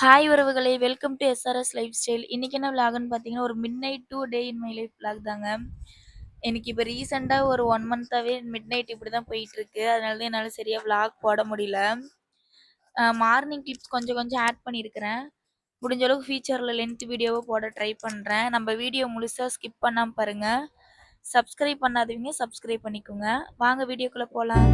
Hi உறவுகளே! Welcome to SRS life style. இன்னைக்கு என்ன விளாக்ன்னு பார்த்தீங்கன்னா, ஒரு mid night 2 day in my life vlog தாங்க. எனக்கு இப்போ ரீசெண்டா ஒரு 1 மந்த்தாவே மிட் நைட் இப்படி தான் போயிட்டுருக்கு. அதனால தான் என்னால சரியா விளாக் போட முடியல. மார்னிங் கிளிப்ஸ் கொஞ்சம் கொஞ்சம் ஆட் பண்ணியிருக்கிறேன். முடிஞ்ச அளவுக்கு ஃபியூச்சர்ல லென்த் வீடியோவா போட ட்ரை பண்றேன். நம்ம வீடியோ முழுசா ஸ்கிப் பண்ணாம பாருங்க. சப்ஸ்கிரைப் பண்ணாதவங்க சப்ஸ்கிரைப் பண்ணிக்கோங்க. வாங்க வீடியோக்குள்ள போலாம்.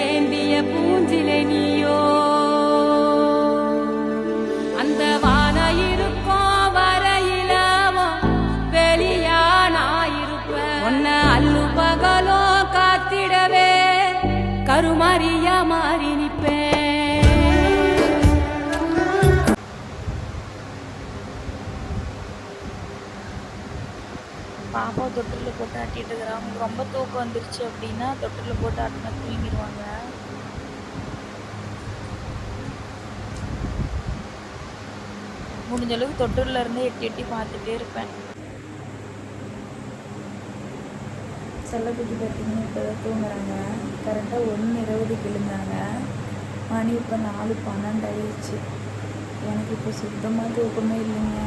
ஏந்திய பூஞ்சிலே நீயோ அந்த வான இருக்கும் வரையிலவோ வெளியானாயிருப்ப உன்ன அல்லு பகலோ காத்திடவே கருமாரியா மாறி நிப்பேன். பாப்பா தொட்டிலில் போட்டு ஆட்டிட்டு இருக்கிறான். அவங்களுக்கு ரொம்ப தூக்கம் வந்துருச்சு அப்படின்னா தொட்டிலில் போட்டு ஆட்டினா தூங்கிடுவாங்க. முடிஞ்ச அளவுக்கு தொட்டிலில் இருந்து எட்டி எட்டி பார்த்துட்டே இருப்பேன். செல்லக்குட்டி பார்த்தீங்கன்னா இப்போ தான் தூங்குறாங்க. கரெக்டாக 1:20 எழுந்தாங்க. மணி இப்போ 4:12 ஆயிடுச்சு. எனக்கு இப்போ சுத்தமாக தூக்கமே இல்லைங்க.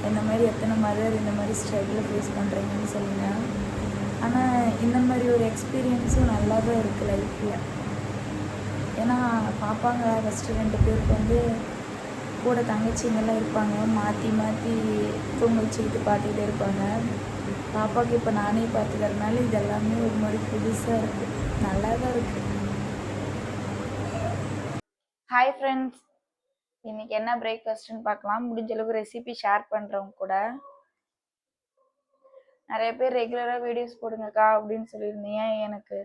இந்த மாதிரி எத்தனை மதர் இந்த மாதிரி ஸ்ட்ரகிளை ஃபேஸ் பண்ணுறீங்கன்னு சொல்லுங்கள். ஆனால் இந்த மாதிரி ஒரு எக்ஸ்பீரியன்ஸும் நல்லா தான் இருக்குது லைஃப்பில். ஏன்னா பாப்பாங்க ஃபஸ்ட்டு 2 பேருக்கு வந்து கூட தங்கச்சிங்கெல்லாம் இருப்பாங்க. மாற்றி மாற்றி தூங்க வச்சுக்கிட்டு பார்த்துக்கிட்டே இருப்பாங்க. பாப்பாவுக்கு இப்போ நானே பார்த்துக்கிறதுனால இது எல்லாமே ஒரு மாதிரி புதுசாக இருக்குது. நல்லா தான் இருக்குது. ஹாய் ஃப்ரெண்ட்ஸ், இன்னைக்கு என்ன பிரேக்ஃபாஸ்ட்னு பார்க்கலாம். முடிஞ்ச அளவுக்கு ரெசிபி ஷேர் பண்ணுறவங்க கூட. நிறைய பேர் ரெகுலராக வீடியோஸ் போடுங்கக்கா அப்படின்னு சொல்லியிருந்தீங்க. எனக்கு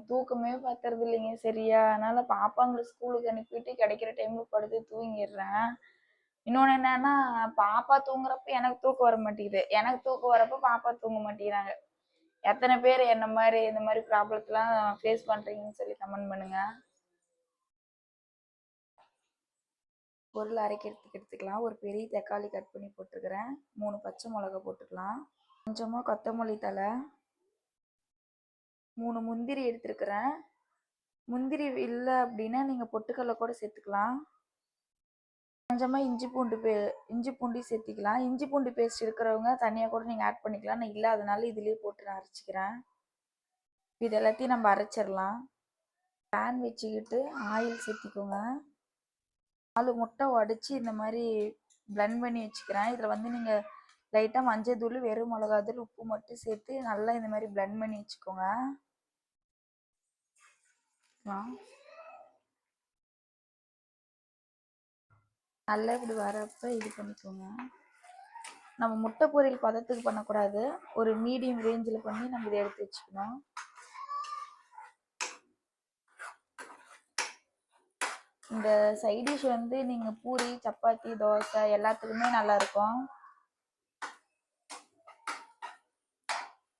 தூக்கமே பத்துறது இல்லைங்க சரியா. அதனால பாப்பாங்களை ஸ்கூலுக்கு அனுப்பிட்டு கிடைக்கிற டைமில் படுத்து தூங்கிடுறேன். இன்னொன்று என்னன்னா, பாப்பா தூங்குறப்ப எனக்கு தூக்கம் வர மாட்டேங்குது, எனக்கு தூக்கம் வரப்போ பாப்பா தூங்க மாட்டேங்கிறாங்க. எத்தனை பேர் என்ன மாதிரி இந்த மாதிரி ப்ராப்ளத்தெலாம் ஃபேஸ் பண்ணுறீங்கன்னு சொல்லி கமெண்ட் பண்ணுங்க. பொருள் அரைக்கிறதுக்கு எடுத்துக்கலாம். ஒரு பெரிய தக்காளி கட் பண்ணி போட்டுருக்கிறேன். 3 பச்சை மிளகா போட்டுக்கலாம். கொஞ்சமாக கொத்தமல்லி தழை, 3 முந்திரி எடுத்துருக்கிறேன். முந்திரி இல்லை அப்படின்னா நீங்கள் பொட்டுக்கடலை கூட சேர்த்துக்கலாம். கொஞ்சமாக இஞ்சி பூண்டு சேர்த்திக்கலாம். இஞ்சி பூண்டு பேஸ்ட் இருக்கிறவங்க தனியாக கூட நீங்கள் ஆட் பண்ணிக்கலாம். நான் இல்லை, அதனால இதுலேயே போட்டு நான் அரைச்சிக்கிறேன். இது எல்லாத்தையும் நம்ம அரைச்சிடலாம். பேன் வச்சுக்கிட்டு ஆயில் சேர்த்திக்கோங்க. 4 முட்டை உடச்சி இந்த மாதிரி பிளெண்ட் பண்ணி வச்சுக்கிறேன். இதில் வந்து நீங்கள் லைட்டாக மஞ்சள் தூள், வெறும் மிளகாத்தூள், உப்பு மட்டும் சேர்த்து நல்லா இந்த மாதிரி பிளெண்ட் பண்ணி வச்சுக்கோங்க. நல்லா இப்படி வரப்போ இது பண்ணிக்கோங்க. நம்ம முட்டை பொரியல் பதத்துக்கு பண்ணக்கூடாது, ஒரு மீடியம் ரேஞ்சில் பண்ணி நம்ம இதை எடுத்து வச்சுக்கணும். இந்த சைட் டிஷ் வந்து நீங்கள் பூரி, சப்பாத்தி, தோசை எல்லாத்துக்குமே நல்லாயிருக்கும்.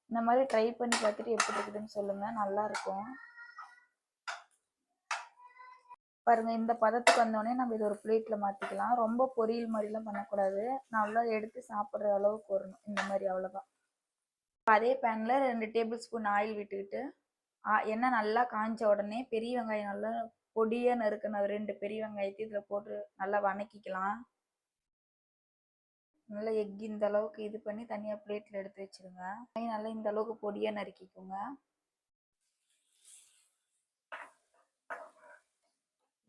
இந்த மாதிரி ட்ரை பண்ணி பார்த்துட்டு எப்படி இருக்குதுன்னு சொல்லுங்கள். நல்லாயிருக்கும் பாருங்க. இந்த பதத்துக்கு வந்தோடனே நம்ம இது ஒரு பிளேட்டில் மாற்றிக்கலாம். ரொம்ப பொரியல் மாதிரிலாம் பண்ணக்கூடாது, நல்லா எடுத்து சாப்பிட்ற அளவுக்கு வரணும் இந்த மாதிரி, அவ்வளோதான். அதே பேனில் 2 டேபிள் ஸ்பூன் ஆயில் விட்டுக்கிட்டு எண்ணெய் நல்லா காய்ஞ்ச உடனே பெரிய வெங்காயம் நல்லா பொடியாக நறுக்கின 2 பெரிய வெங்காயத்தை இதில் போட்டு நல்லா வதக்கிக்கலாம். நல்லா எக் இந்த அளவுக்கு இது பண்ணி தனியாக பிளேட்டில் எடுத்து வச்சுருங்க. நல்லா இந்த அளவுக்கு பொடியாக நறுக்கிக்கோங்க.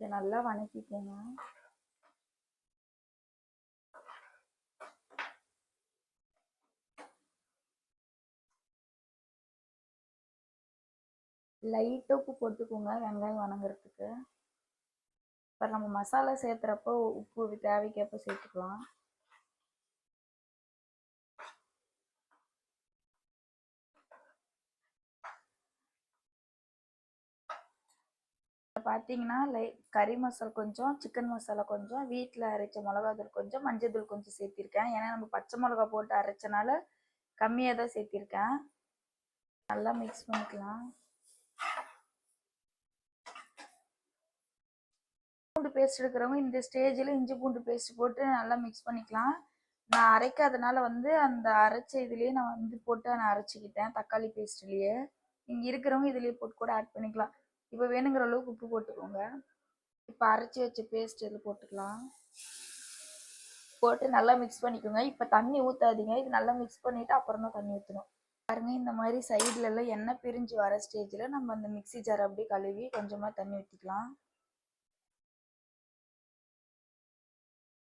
இதை நல்லா வதக்கிக்கோங்க. லைட்டாக உப்பு போட்டுக்கோங்க வெங்காயம் வதங்குறதுக்கு. இப்போ நம்ம மசாலா சேர்த்துறப்போ உப்பு தேவைக்கேற்ப சேர்த்துக்கலாம். பார்த்தீங்கன்னா கறி மசாலா கொஞ்சம், சிக்கன் மசாலா கொஞ்சம், வீட்டில் அரைச்ச மிளகாத்தூள் கொஞ்சம், மஞ்சள் தூள் கொஞ்சம் சேர்த்திருக்கேன். ஏன்னா நம்ம பச்சை மிளகா போட்டு அரைச்சனால கம்மியாக தான் சேர்த்திருக்கேன். நல்லா மிக்ஸ் பண்ணிக்கலாம். பூண்டு பேஸ்ட் எடுக்கிறவங்க இந்த ஸ்டேஜில் இஞ்சி பூண்டு பேஸ்ட் போட்டு நல்லா மிக்ஸ் பண்ணிக்கலாம். நான் அரைக்காதனால வந்து அந்த அரைச்ச இதுலயே நான் வந்து போட்டு நான் அரைச்சிக்கிட்டேன் தக்காளி பேஸ்ட்லயே. நீங்க இருக்கிறவங்க இதுலயே போட்டு கூட ஆட் பண்ணிக்கலாம். இப்போ வேணுங்கிற அளவுக்கு உப்பு போட்டுக்கோங்க. இப்போ அரைச்சி வச்ச பேஸ்ட் இதில் போட்டுக்கலாம். போட்டு நல்லா மிக்ஸ் பண்ணிக்கோங்க. இப்போ தண்ணி ஊற்றாதீங்க, இது நல்லா மிக்ஸ் பண்ணிவிட்டு அப்புறம் தான் தண்ணி ஊற்றணும். பாருங்க இந்த மாதிரி சைடுல எல்லாம் எண்ணெய் பிரிஞ்சு வர ஸ்டேஜில் நம்ம அந்த மிக்ஸி ஜார் அப்படியே கழுவி கொஞ்சமாக தண்ணி ஊற்றிக்கலாம்.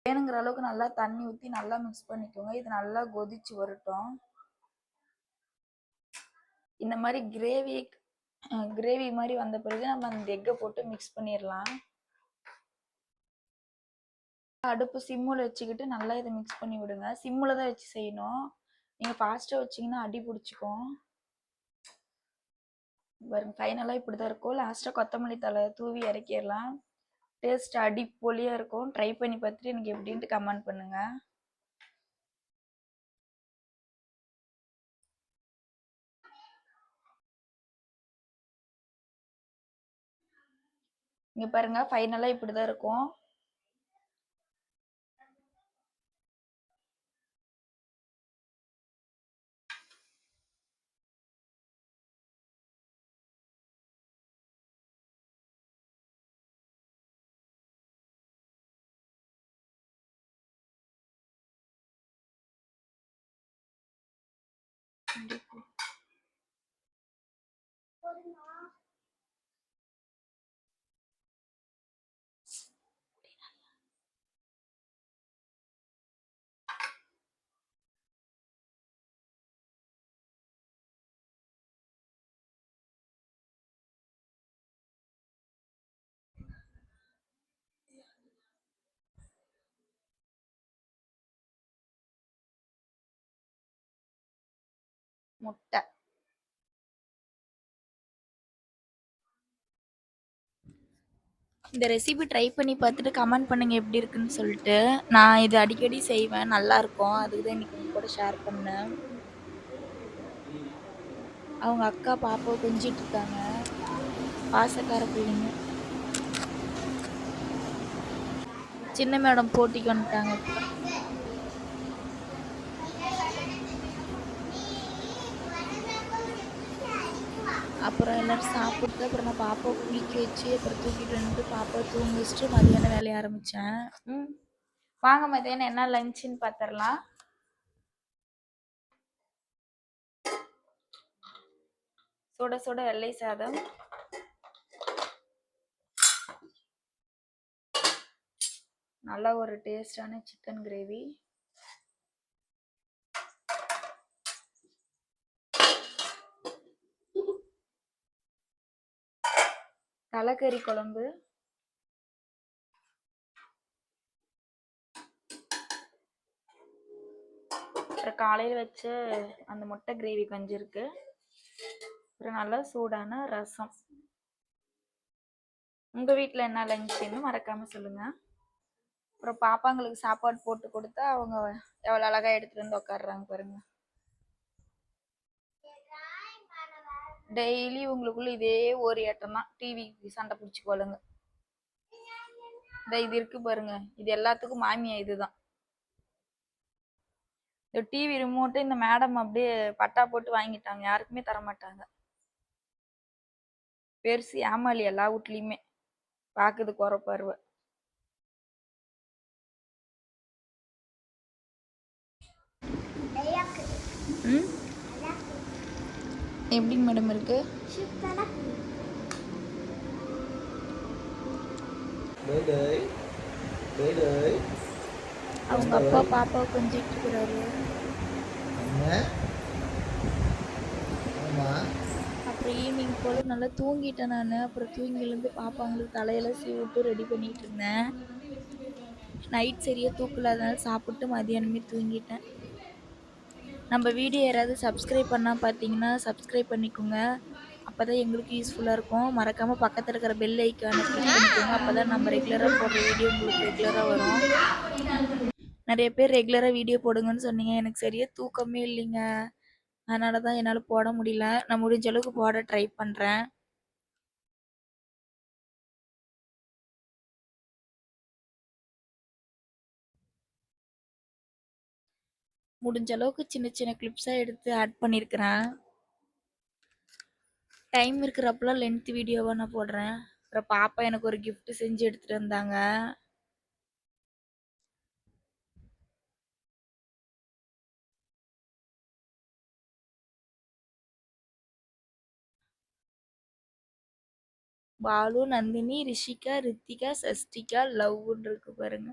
வேணுங்கிற அளவுக்கு நல்லா தண்ணி ஊற்றி நல்லா மிக்ஸ் பண்ணிக்கோங்க. இது நல்லா கொதிச்சு வரட்டும். இந்த மாதிரி கிரேவி மாதிரி வந்த பிறகு நம்ம அந்த எக்கை போட்டு மிக்ஸ் பண்ணிடலாம். அடுப்பு சிம்மில் வச்சுக்கிட்டு நல்லா இதை மிக்ஸ் பண்ணி விடுங்க. சிம்மில் தான் வச்சு செய்யணும். நீங்கள் ஃபாஸ்ட்டாக வச்சிங்கன்னா அடி பிடிச்சிக்கும். பாருங்க ஃபைனலாக இப்படி தான் இருக்கும். லாஸ்ட்டாக கொத்தமல்லி தழை தூவி இறக்கிடலாம். டேஸ்ட் அடிப்பொலியாக இருக்கும். ட்ரை பண்ணி பார்த்துட்டு எனக்கு எப்படின்ட்டு கமெண்ட் பண்ணுங்கள். இங்கே பாருங்கள் ஃபைனலாக இப்படி தான் இருக்கும். முட்டை இந்த ரெசிபி ட்ரை பண்ணி பார்த்துட்டு கமெண்ட் பண்ணுங்கள் எப்படி இருக்குன்னு சொல்லிட்டு. நான் இது அடிக்கடி செய்வேன், நல்லாயிருக்கும். அதுக்கு தான் இன்றைக்கி உங்க கூட ஷேர் பண்ணேன். அவங்க அக்கா பாப்பாவை கொஞ்சிட்டு இருக்காங்க, பாசக்கார பிள்ளைங்க. சின்ன மேடம் போட்டிக்கு வந்துட்டாங்க. அப்புறம் எல்லோரும் சாப்பிட்டு அப்புறம் நான் பாப்பாவை குளிக்க வச்சு அப்புறம் தூக்கிட்டு வந்து பாப்பாவை தூங்க வச்சுட்டு மதியானம் வேலையை ஆரம்பித்தேன். வாங்க மதியானம் என்ன லஞ்சுன்னு பார்த்துடலாம். சுட சுட வெள்ளை சாதம், நல்ல ஒரு டேஸ்டான சிக்கன் கிரேவி, தலைக்கறி குழம்பு, அப்புறம் காலையில் வச்ச அந்த முட்டை கிரேவி கொஞ்சம் இருக்கு, அப்புறம் நல்லா சூடான ரசம். உங்கள் வீட்டில் என்ன லஞ்சுன்னு மறக்காமல் சொல்லுங்கள். அப்புறம் பாப்பாங்களுக்கு சாப்பாடு போட்டு கொடுத்தா அவங்க எவ்வளோ அழகாக எடுத்துகிட்டு வந்து உட்காடுறாங்க பாருங்க. டெய்லி உங்களுக்குள்ள இதே ஒரு ஏட்டம் தான், டிவிக்கு சண்டை பிடிச்சிக்கொள்ளுங்க. இது இருக்கு பாருங்க, இது எல்லாத்துக்கும் மாமியா இதுதான். இந்த டிவி ரிமோட்டு இந்த மேடம் அப்படியே பட்டா போட்டு வாங்கிட்டாங்க, யாருக்குமே தரமாட்டாங்க. பெருசு ஏமாளி எல்லா வீட்லையுமே, பார்க்குது குறை பார்வை. எப்படிங்க மேடம் இருக்கு? அவங்க அப்பா பாப்பாவை கொஞ்சிட்டு இருக்கிறாரு. அப்புறம் ஈவினிங் போல் நல்லா தூங்கிட்டேன் நான். அப்புறம் தூங்கிலேருந்து பாப்பாங்களுக்கு தலையெல்லாம் சீவிட்டு ரெடி பண்ணிகிட்டு இருந்தேன். நைட் சரியாக தூக்கல, அதனால சாப்பிட்டு மதியானமே தூங்கிட்டேன். நம்ம வீடியோ யாராவது சப்ஸ்கிரைப் பண்ணால் பார்த்தீங்கன்னா சப்ஸ்கிரைப் பண்ணிக்கோங்க, அப்போ தான் எங்களுக்கு யூஸ்ஃபுல்லாக இருக்கும். மறக்காமல் பக்கத்தில் இருக்கிற பெல் ஐக்கானை கிளிக் பண்ணிக்கோங்க, அப்போ தான் நம்ம ரெகுலராக போடுற வீடியோ உங்களுக்கு ரெகுலராக வரும். நிறைய பேர் ரெகுலராக வீடியோ போடுங்கன்னு சொன்னீங்க, எனக்கு சரியாக தூக்கமே இல்லைங்க, அதனால தான் என்னால் போட முடியல. நான் முடிஞ்ச அளவுக்கு போட ட்ரை பண்ணுறேன். முடிஞ்ச அளவுக்கு சின்ன சின்ன கிளிப்ஸாக எடுத்து ஆட் பண்ணியிருக்கிறேன். டைம் இருக்கிறப்பெல்லாம் லென்த் வீடியோவாக நான் போடுறேன். அப்புறம் பாப்பா எனக்கு ஒரு gift செஞ்சு எடுத்துகிட்டு வந்தாங்க. பாலு, நந்தினி, ரிஷிகா, ரித்திகா, சஷ்டிகா, லவ்னு இருக்கு பாருங்க.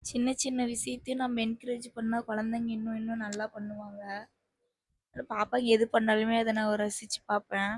சின்ன சின்ன விஷயத்தையும் நம்ம என்கரேஜ் பண்ணால் குழந்தைங்க இன்னும் இன்னும் நல்லா பண்ணுவாங்க. பாப்பாக்கு எது பண்ணாலுமே அதை நான் ரசித்து பார்ப்பேன்.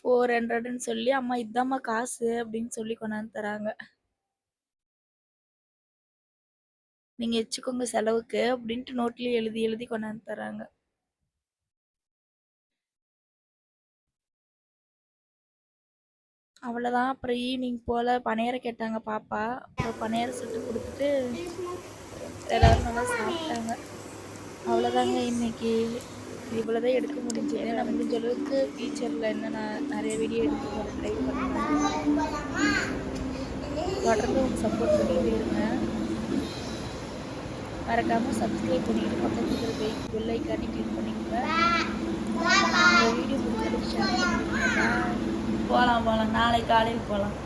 $400ன்னு சொல்லி, அம்மா இதாம்மா காசு அப்படின்னு சொல்லி கொண்டாந்து தராங்க. நீங்கள் வச்சுக்கோங்க செலவுக்கு அப்படின்ட்டு நோட்லேயே எழுதி எழுதி கொண்டாந்து தராங்க. அவ்வளோதான். அப்புறம் ஈவினிங் போல் பணியாரம் கேட்டாங்க பாப்பா. அப்புறம் பணியாரம் சுட்டு கொடுத்துட்டு எல்லோரும் நல்லா சாப்பிட்டாங்க. அவ்வளோதாங்க இன்னைக்கு. இவ்வளோதான் எடுக்க முடிஞ்சது. நான் முடிஞ்ச அளவுக்கு ஃபியூச்சரில் இன்னும் நான் நிறைய வீடியோ எடுத்து போட ட்ரை பண்ணுறேன். தொடர்ந்து உங்கள் சப்போர்ட் பண்ணிகிட்டே இருங்க. மறக்காமல் சப்ஸ்கிரைப் பண்ணிக்கிட்டு பக்கத்தில் இருக்கிற பெல் ஐக்கானே கிளிக் பண்ணிக்கோங்க. இந்த வீடியோ பிடிச்சதுக்கு ஷேர் பண்ணிக்கோங்க. போகலாம் நாளைக்கு காலையில் போகலாம்.